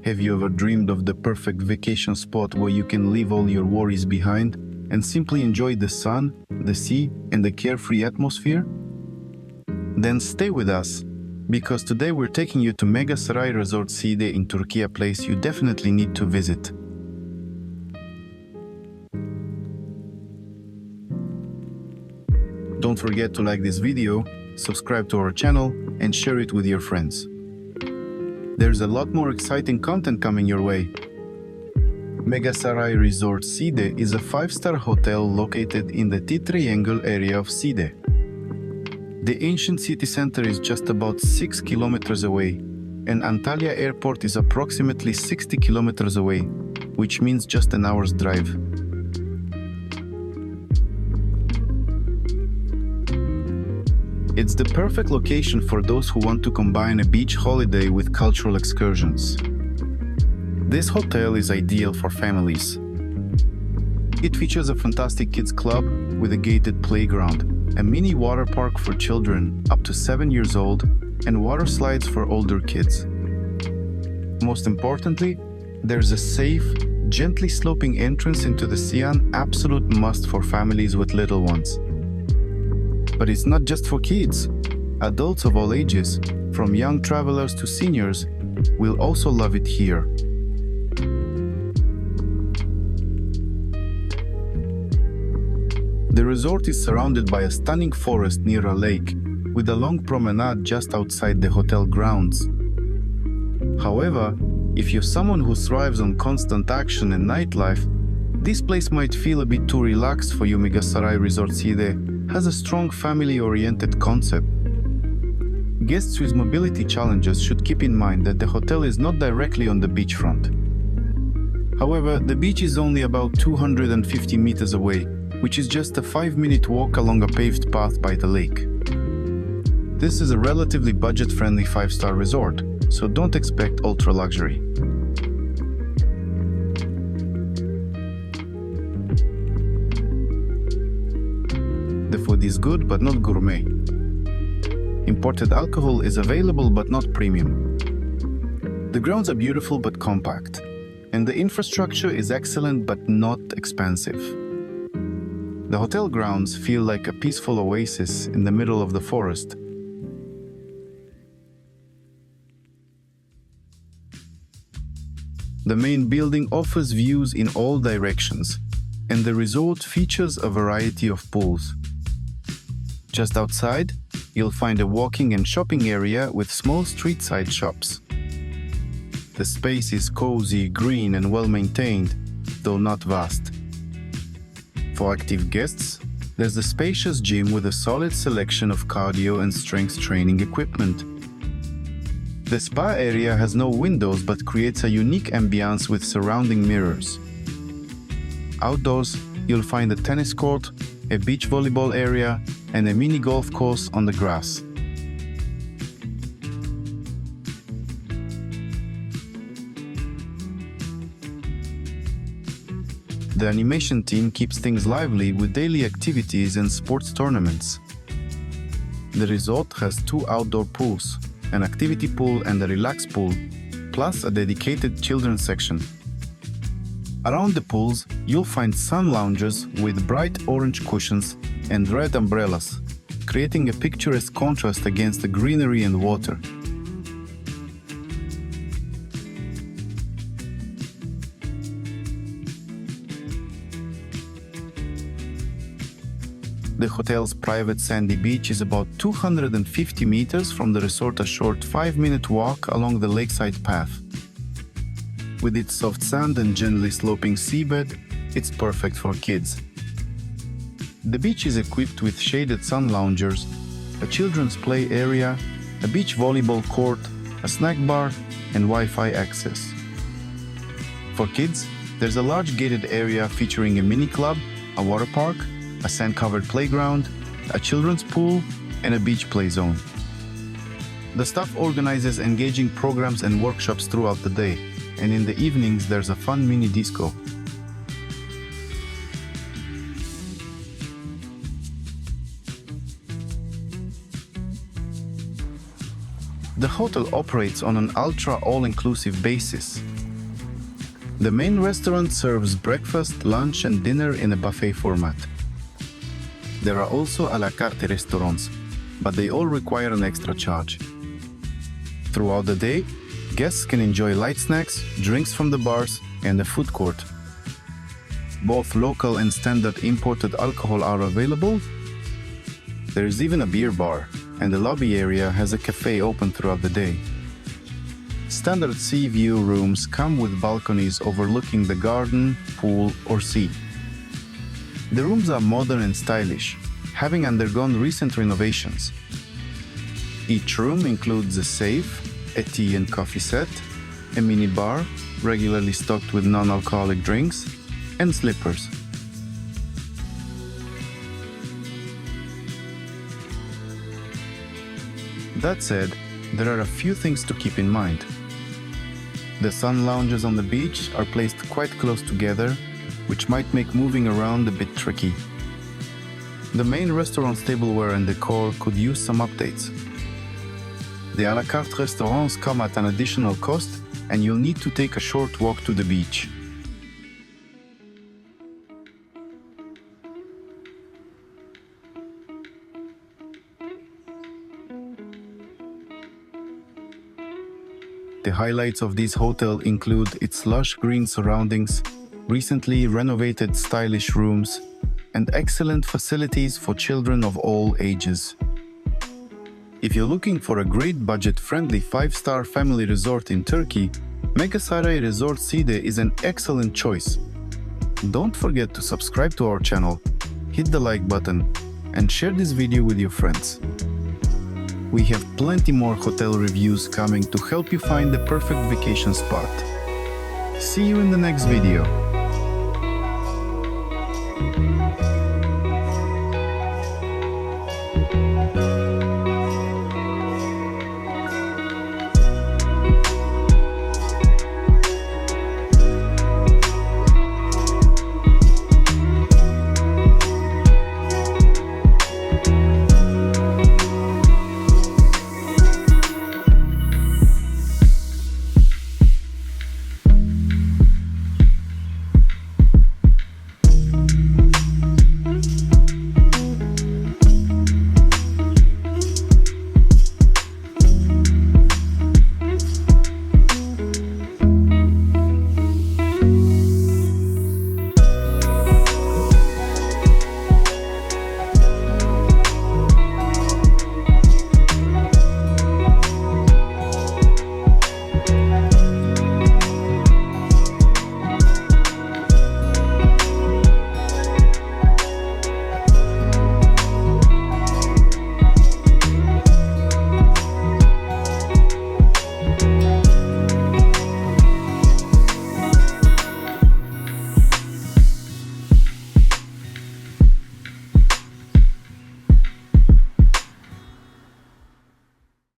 Have you ever dreamed of the perfect vacation spot where you can leave all your worries behind and simply enjoy the sun, the sea, and the carefree atmosphere? Then stay with us, because today we're taking you to Megasaray Resort Side in Turkey, a place you definitely need to visit. Don't forget to like this video, subscribe to our channel, and share it with your friends. There's a lot more exciting content coming your way. Megasaray Resort Side is a 5-star hotel located in the Titreyengöl area of Side. The ancient city center is just about 6 kilometers away, and Antalya Airport is approximately 60 kilometers away, which means just an hour's drive. It's the perfect location for those who want to combine a beach holiday with cultural excursions. This hotel is ideal for families. It features a fantastic kids club with a gated playground, a mini water park for children up to 7 years old, and water slides for older kids. Most importantly, there's a safe, gently sloping entrance into the sea, an absolute must for families with little ones. But it's not just for kids. Adults of all ages, from young travelers to seniors, will also love it here. The resort is surrounded by a stunning forest near a lake, with a long promenade just outside the hotel grounds. However, if you're someone who thrives on constant action and nightlife, this place might feel a bit too relaxed for you. Megasaray Resort Side has a strong family-oriented concept. Guests with mobility challenges should keep in mind that the hotel is not directly on the beachfront. However, the beach is only about 250 meters away, which is just a 5-minute walk along a paved path by the lake. This is a relatively budget-friendly 5-star resort, so don't expect ultra-luxury. The food is good but not gourmet. Imported alcohol is available but not premium. The grounds are beautiful but compact, and the infrastructure is excellent but not expensive. The hotel grounds feel like a peaceful oasis in the middle of the forest. The main building offers views in all directions, and the resort features a variety of pools. Just outside, you'll find a walking and shopping area with small street-side shops. The space is cozy, green, and well-maintained, though not vast. For active guests, there's a spacious gym with a solid selection of cardio and strength training equipment. The spa area has no windows but creates a unique ambiance with surrounding mirrors. Outdoors, you'll find a tennis court, a beach volleyball area, and a mini golf course on the grass. The animation team keeps things lively with daily activities and sports tournaments. The resort has 2 outdoor pools, an activity pool and a relax pool, plus a dedicated children's section. Around the pools, you'll find sun lounges with bright orange cushions and red umbrellas, creating a picturesque contrast against the greenery and water. The hotel's private sandy beach is about 250 meters from the resort, a short 5-minute walk along the lakeside path. With its soft sand and gently sloping seabed, it's perfect for kids. The beach is equipped with shaded sun loungers, a children's play area, a beach volleyball court, a snack bar, and Wi-Fi access. For kids, there's a large gated area featuring a mini club, a water park, a sand-covered playground, a children's pool, and a beach play zone. The staff organizes engaging programs and workshops throughout the day, and in the evenings there's a fun mini disco. The hotel operates on an ultra all-inclusive basis. The main restaurant serves breakfast, lunch, and dinner in a buffet format. There are also a la carte restaurants, but they all require an extra charge. Throughout the day, guests can enjoy light snacks, drinks from the bars, and a food court. Both local and standard imported alcohol are available. There is even a beer bar, and the lobby area has a cafe open throughout the day. Standard sea view rooms come with balconies overlooking the garden, pool, or sea. The rooms are modern and stylish, having undergone recent renovations. Each room includes a safe, a tea and coffee set, a mini bar, regularly stocked with non-alcoholic drinks, and slippers. That said, there are a few things to keep in mind. The sun lounges on the beach are placed quite close together, which might make moving around a bit tricky. The main restaurant's tableware and decor could use some updates. The a la carte restaurants come at an additional cost, and you'll need to take a short walk to the beach. The highlights of this hotel include its lush green surroundings, recently renovated stylish rooms, and excellent facilities for children of all ages. If you're looking for a great budget-friendly 5-star family resort in Turkey, Megasaray Resort Side is an excellent choice. Don't forget to subscribe to our channel, hit the like button, and share this video with your friends. We have plenty more hotel reviews coming to help you find the perfect vacation spot. See you in the next video.